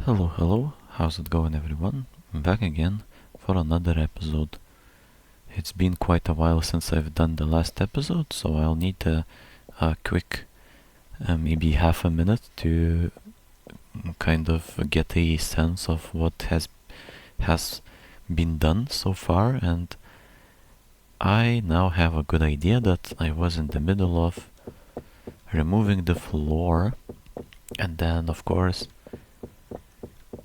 Hello, hello, how's it going everyone? I'm back again for another episode. It's been quite a while since I've done the last episode, so I'll need a quick, maybe half a minute to kind of get a sense of what has been done so far, and I now have a good idea that I was in the middle of removing the floor, and then of course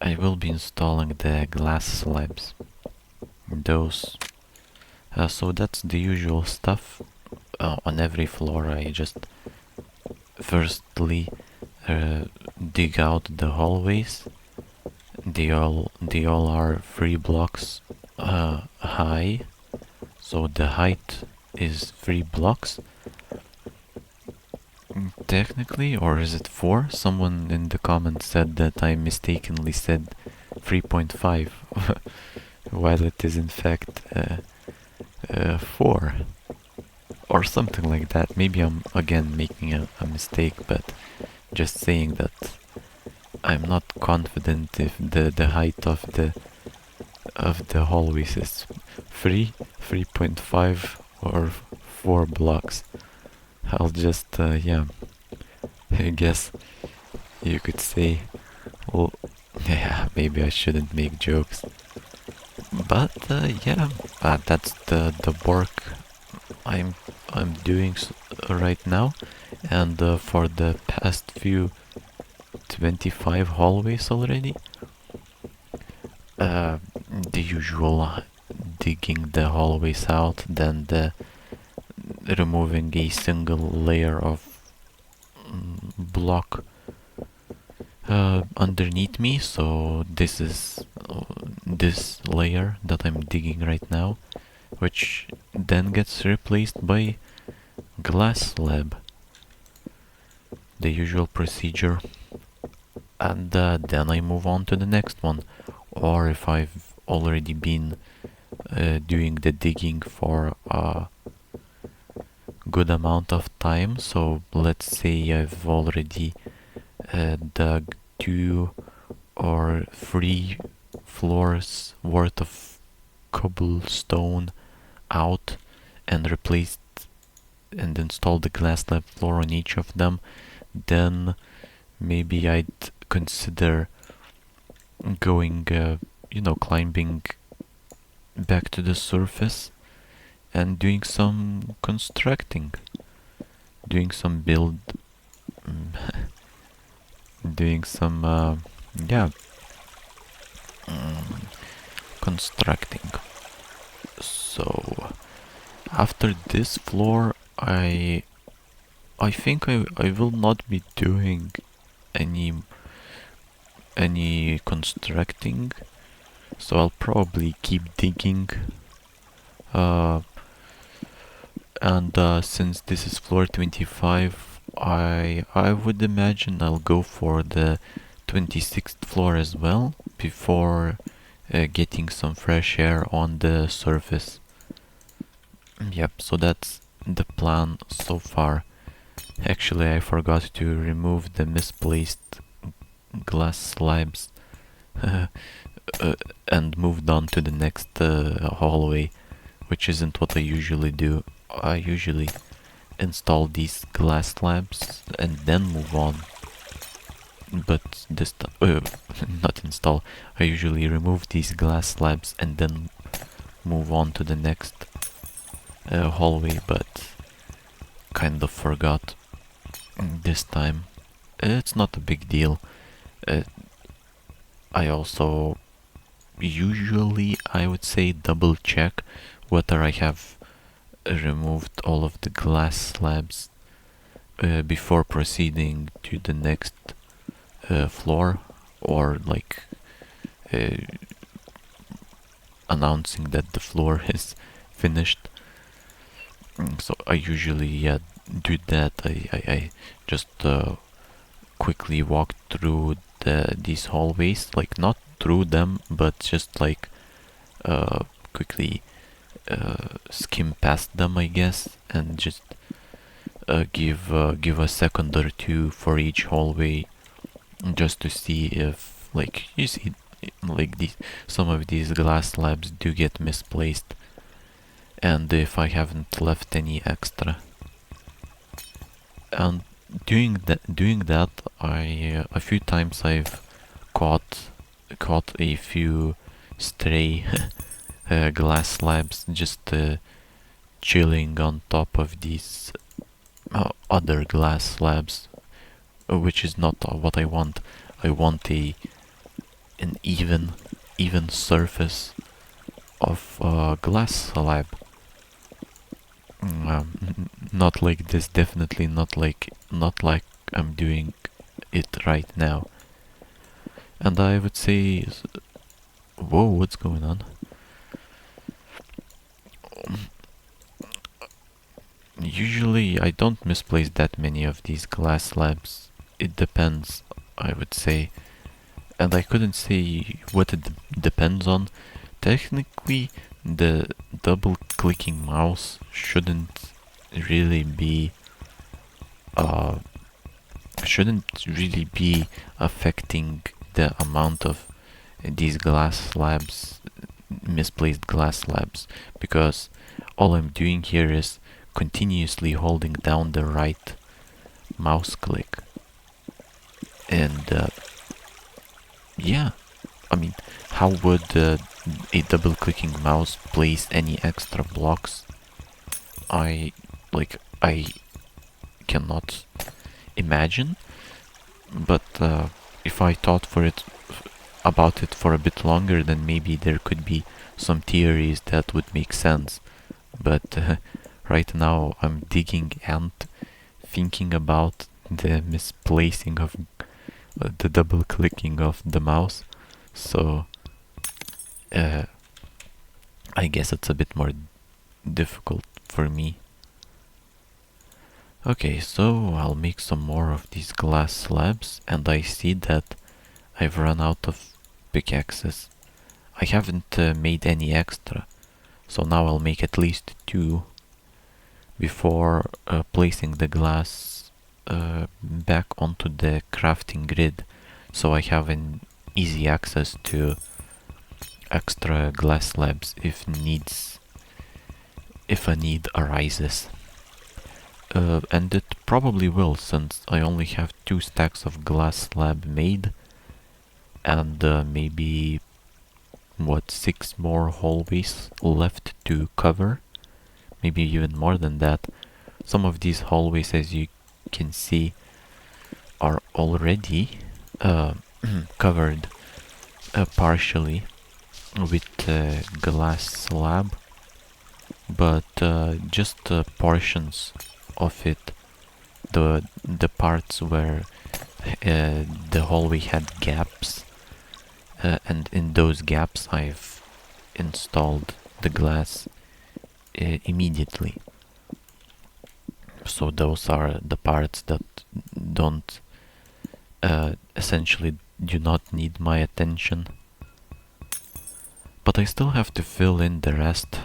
I will be installing the glass slabs. So that's the usual stuff. On every floor I just firstly dig out the hallways. They all are 3 blocks high, so the height is 3 blocks technically, or is it 4? Someone in the comments said that I mistakenly said 3.5 while it is in fact 4 or something like that. Maybe I'm again making a mistake, but just saying that I'm not confident if the height of the hallways is 3.5 or 4 blocks. I'll just yeah, I guess you could say, well, yeah, maybe I shouldn't make jokes, but yeah, that's the work I'm doing right now, and for the past few 25 hallways already, the usual digging the hallways out, then the removing a single layer of block underneath me. So this is this layer that I'm digging right now, which then gets replaced by glass slab, the usual procedure, and then I move on to the next one. Or if I've already been doing the digging for a good amount of time, so let's say I've already dug 2 or 3 floors worth of cobblestone out and replaced and installed the glass slab floor on each of them, then maybe I'd consider going, climbing back to the surface and doing some constructing, doing some build, doing some, yeah, constructing. So after this floor, I think I will not be doing any constructing, so I'll probably keep digging, and since this is floor 25, I would imagine I'll go for the 26th floor as well before getting some fresh air on the surface. Yep, so that's the plan so far. Actually, I forgot to remove the misplaced glass slabs and moved on to the next hallway, which isn't what I usually do. I usually install these glass slabs and then move on, but this time, not install, I usually remove these glass slabs and then move on to the next hallway, but kind of forgot this time. It's not a big deal. I also usually, I would say, double check whether I have removed all of the glass slabs before proceeding to the next floor, or like announcing that the floor is finished. So I usually do that. I just quickly walk through these hallways, like not through them, but just like quickly skim past them, I guess, and just give a second or two for each hallway, just to see if Like you see, like these, some of these glass slabs do get misplaced, and if I haven't left any extra, and doing that, I a few times I've caught a few stray glass slabs just chilling on top of these other glass slabs, which is not what I want. I want an even surface of glass slab. Not like this, definitely not like I'm doing it right now. And I would say, whoa, what's going on? Usually I don't misplace that many of these glass slabs. It depends, I would say. And I couldn't say what it depends on. Technically, the double clicking mouse shouldn't really be affecting the amount of these glass slabs, misplaced glass slabs, because all I'm doing here is continuously holding down the right mouse click. And yeah, I mean, how would a double clicking mouse place any extra blocks? I cannot imagine, but if I thought about it for a bit longer, then maybe there could be some theories that would make sense. But right now I'm digging and thinking about the misplacing of the double clicking of the mouse, so I guess it's a bit more difficult for me. Okay, so I'll make some more of these glass slabs, and I see that I've run out of pickaxes. I haven't made any extra, so now I'll make at least 2 before placing the glass back onto the crafting grid, so I have an easy access to extra glass slabs if a need arises. And it probably will, since I only have 2 stacks of glass slab made, and maybe 6 more hallways left to cover, maybe even more than that. Some of these hallways, as you can see, are already covered partially with glass slab, but just portions of it, the parts where the hallway had gaps, and in those gaps I've installed the glass immediately. So those are the parts that don't essentially do not need my attention, but I still have to fill in the rest.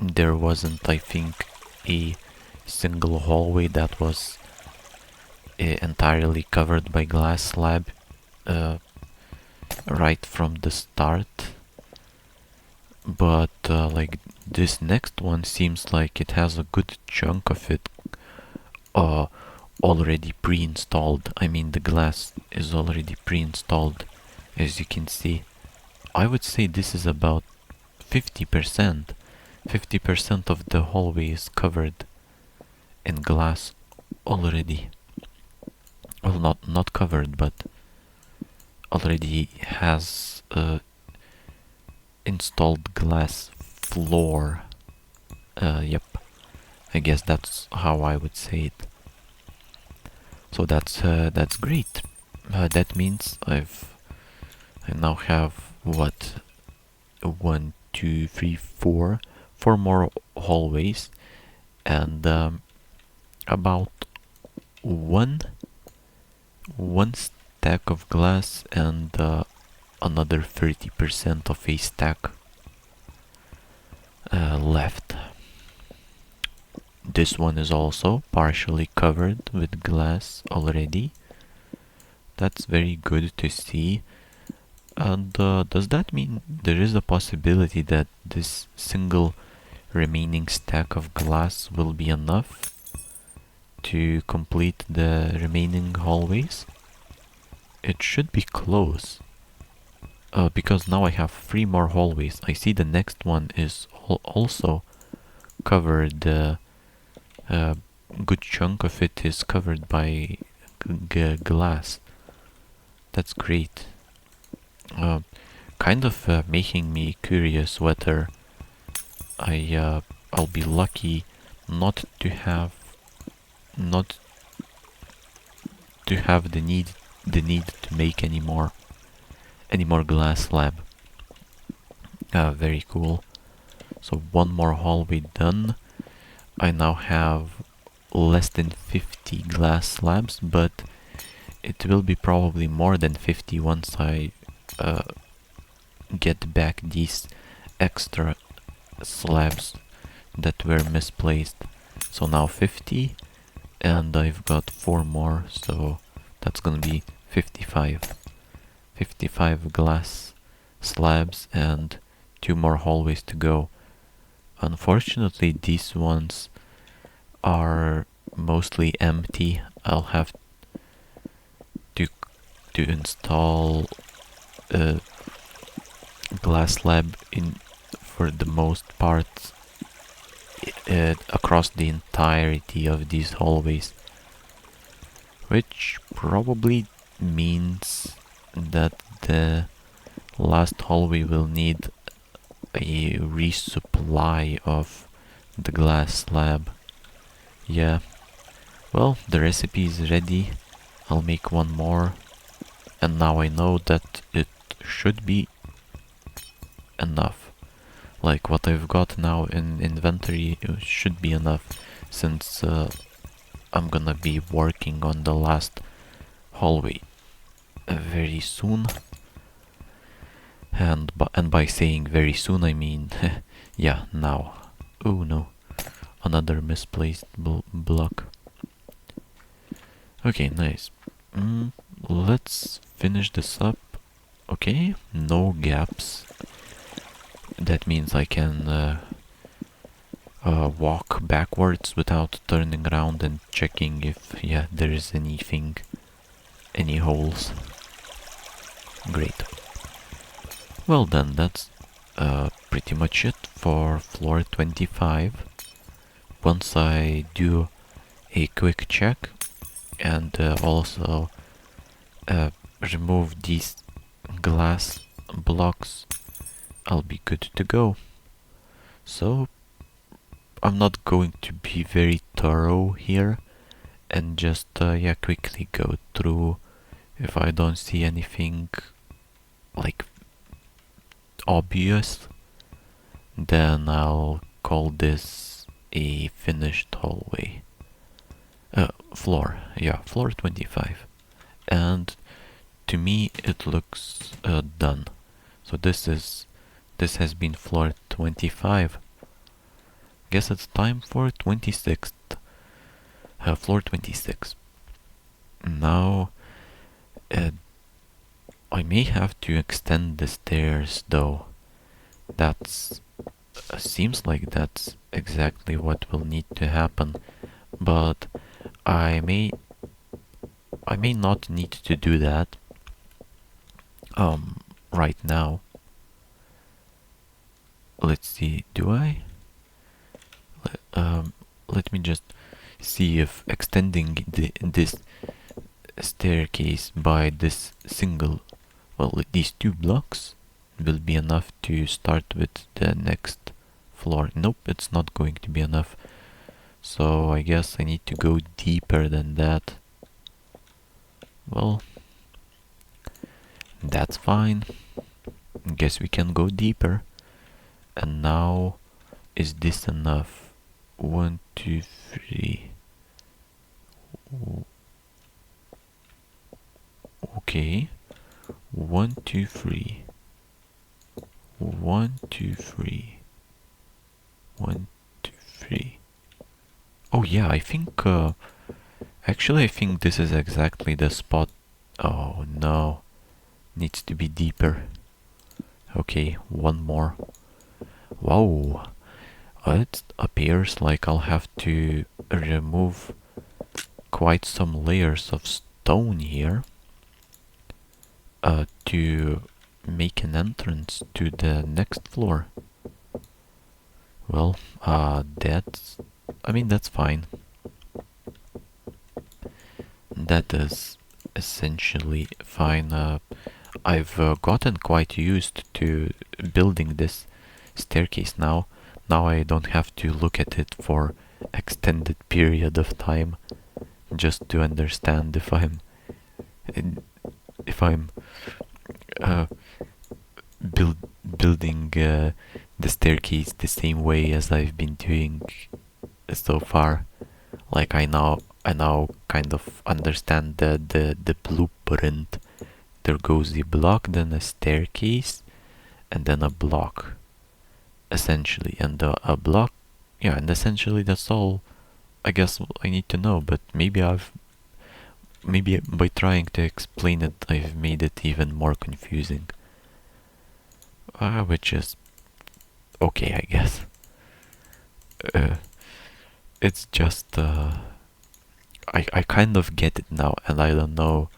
There wasn't, I think, a single hallway that was entirely covered by glass slab right from the start, but like this next one seems like it has a good chunk of it already pre-installed. I mean, the glass is already pre-installed, as you can see. I would say this is about 50%. 50% of the hallway is covered in glass already. Well, not covered, but already has installed glass floor. Yep, I guess that's how I would say it. So that's great. That means I now have what, 1, 2, 3, 4 more hallways, and about one stack of glass and another 30% of a stack left. This one is also partially covered with glass already. That's very good to see. And does that mean there is a possibility that this single remaining stack of glass will be enough to complete the remaining hallways? It should be close. Because now I have 3 more hallways. I see the next one is also covered. A good chunk of it is covered by glass. That's great. Kind of making me curious whether I'll be lucky not to have the need to make any more glass slab. Very cool. So one more hallway done. I now have less than 50 glass slabs, but it will be probably more than 50 once I get back these extra slabs that were misplaced. So now 50, and I've got 4 more, so that's gonna be 55. 55 glass slabs and 2 more hallways to go. Unfortunately, these ones are mostly empty. I'll have to install a glass slab in for the most part across the entirety of these hallways, which probably means that the last hallway will need a resupply of the glass slab. Yeah, well, the recipe is ready. I'll make one more, and now I know that it should be enough. Like what I've got now in inventory should be enough, since I'm gonna be working on the last hallway very soon. And by saying very soon, I mean yeah, now. Oh no, another misplaced block. Okay, nice. Let's finish this up. Okay, no gaps. That means I can walk backwards without turning around and checking if, yeah, there is anything, any holes. Great. Well then, that's pretty much it for floor 25. Once I do a quick check and also remove these glass blocks, I'll be good to go. So I'm not going to be very thorough here and just yeah, quickly go through. If I don't see anything like obvious, then I'll call this a finished hallway. Floor, yeah, floor 25. And to me it looks done. So this has been floor 25. Guess it's time for 26th. Floor 26. Now I may have to extend the stairs though. That's seems like that's exactly what will need to happen, but I may not need to do that right now. Let's see, do I? Let me just see if extending this staircase by this single, well, these 2 blocks will be enough to start with the next floor. Nope, it's not going to be enough. So I guess I need to go deeper than that. Well, that's fine. Guess we can go deeper. And now, is this enough? 1, 2, 3. Okay. 1, 2, 3. 1, 2, 3. 1, 2, 3. Oh yeah, I think actually I think this is exactly the spot Oh no, needs to be deeper. Okay, one more. Wow, it appears like I'll have to remove quite some layers of stone here to make an entrance to the next floor. Well, that's fine. That is essentially fine. I've gotten quite used to building this staircase now. Now I don't have to look at it for extended period of time just to understand if I'm uh, building the staircase the same way as I've been doing so far. Like I now kind of understand the blueprint. There goes the block, then a staircase, and then a block, essentially, and a block. Yeah, and essentially that's all. I guess I need to know, but maybe by trying to explain it, I've made it even more confusing. Which is okay, I guess. Uh, it's just I kind of get it now, and I don't know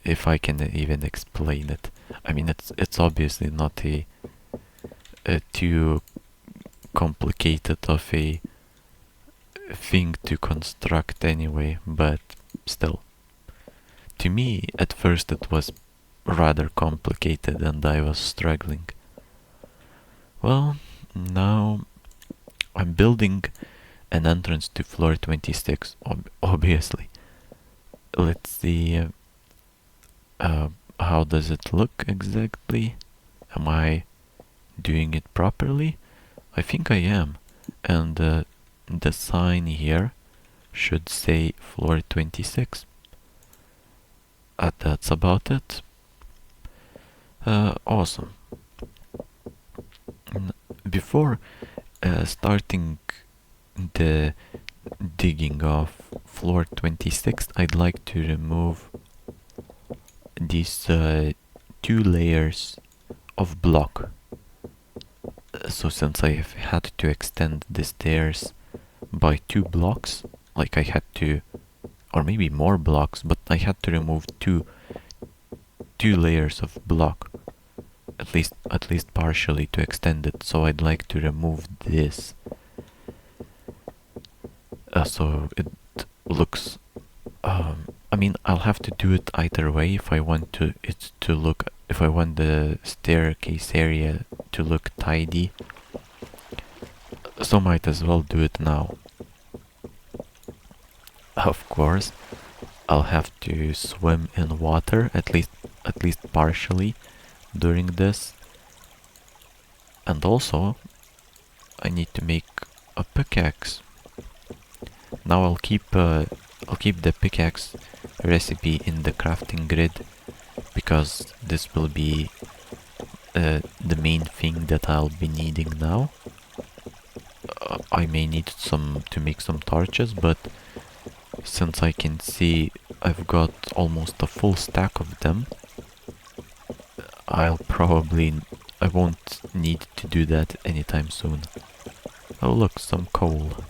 if I can even explain it. I mean, it's obviously not a too complicated of a thing to construct anyway, but still. To me, at first it was rather complicated and I was struggling. Well, now I'm building an entrance to floor 26, obviously. Let's see, how does it look exactly? Am I doing it properly? I think I am. And the sign here should say floor 26. That's about it. Awesome. Before starting the digging of floor 26, I'd like to remove these 2 layers of block. So since I have had to extend the stairs by 2 blocks, like I had to, or maybe more blocks, but I had to remove two layers of block, at least partially, to extend it. So I'd like to remove this, so it looks. I mean, I'll have to do it either way if I want if I want the staircase area to look tidy. So might as well do it now. Of course, I'll have to swim in water at least partially during this. And also, I need to make a pickaxe. Now I'll keep the pickaxe recipe in the crafting grid, because this will be the main thing that I'll be needing now. I may need some to make some torches, but since I can see I've got almost a full stack of them, I won't need to do that anytime soon. Oh look, some coal.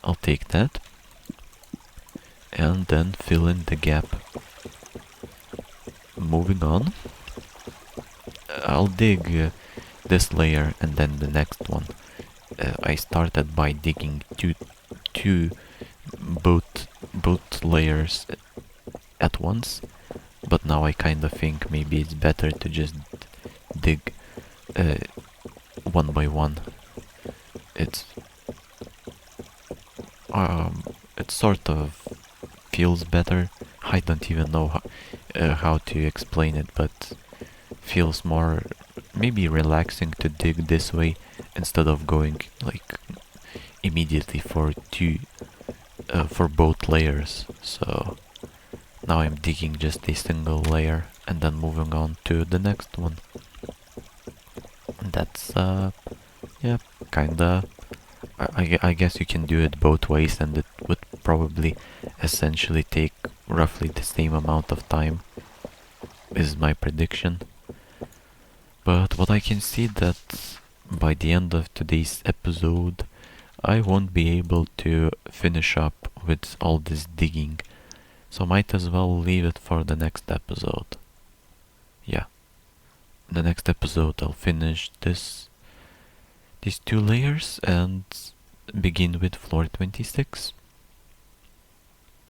I'll take that. And then fill in the gap. Moving on. I'll dig this layer and then the next one. I started by digging both layers at once, but now I kind of think maybe it's better to just dig one by one. It sort of feels better. I don't even know how to explain it, but feels more maybe relaxing to dig this way instead of going like immediately for both layers. So now I'm digging just a single layer and then moving on to the next one. That's yeah, kinda. I guess you can do it both ways, and it would probably essentially take roughly the same amount of time is my prediction. But what I can see that by the end of today's episode I won't be able to finish up with all this digging, so might as well leave it for the next episode. Yeah, the next episode I'll finish these two layers and begin with floor 26.